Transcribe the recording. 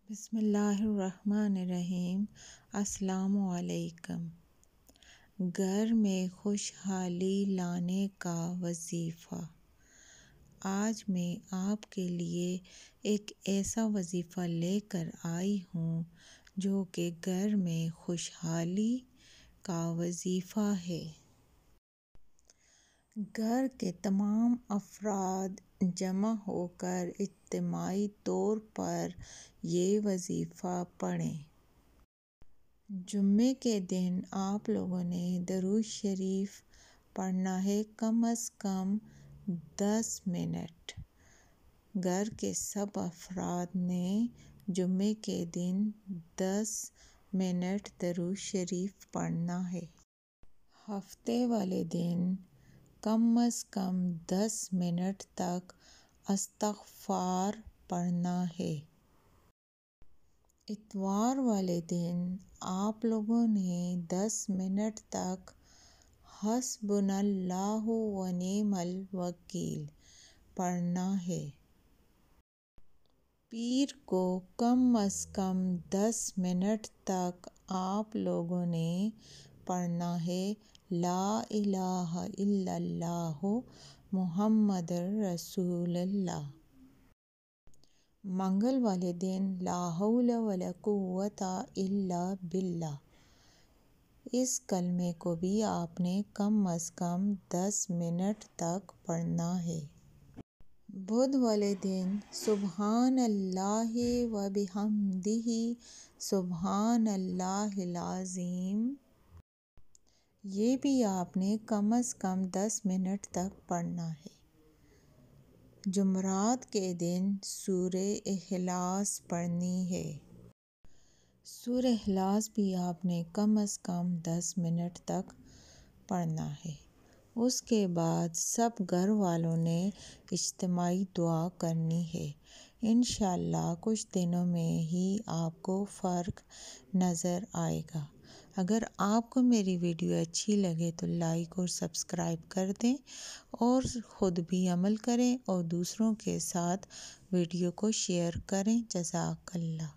بسم اللہ الرحمن الرحیم۔ السلام علیکم۔ گھر میں خوشحالی لانے کا وظیفہ۔ آج میں آپ کے لیے ایک ایسا وظیفہ لے کر آئی ہوں جو کہ گھر میں خوشحالی کا وظیفہ ہے۔ گھر کے تمام افراد جمع ہو کر اجتماعی طور پر یہ وظیفہ پڑھیں۔ جمعے کے دن آپ لوگوں نے درود شریف پڑھنا ہے کم از کم 10 منٹ۔ گھر کے سب افراد نے جمعے کے دن 10 منٹ درود شریف پڑھنا ہے۔ ہفتے والے دن کم از کم 10 منٹ تک استغفار پڑھنا ہے۔ اتوار والے دن آپ لوگوں نے 10 منٹ تک حسبنا اللہ و نعم الوکیل پڑھنا ہے۔ پیر کو کم از کم 10 منٹ تک آپ لوگوں نے پڑھنا ہے لا الہ الا اللہ محمد رسول اللہ۔ منگل والے دن لا حول ولا قوۃ الا باللہ، اس کلمے کو بھی آپ نے کم از کم 10 منٹ تک پڑھنا ہے۔ بدھ والے دن سبحان اللہ و بحمدہ سبحان اللہ العظیم، یہ بھی آپ نے کم از کم 10 منٹ تک پڑھنا ہے۔ جمعرات کے دن سورہ اخلاص پڑھنی ہے۔ سورہ اخلاص بھی آپ نے کم از کم 10 منٹ تک پڑھنا ہے۔ اس کے بعد سب گھر والوں نے اجتماعی دعا کرنی ہے۔ انشاءاللہ کچھ دنوں میں ہی آپ کو فرق نظر آئے گا۔ اگر آپ کو میری ویڈیو اچھی لگے تو لائک اور سبسکرائب کر دیں اور خود بھی عمل کریں اور دوسروں کے ساتھ ویڈیو کو شیئر کریں۔ جزاک اللہ۔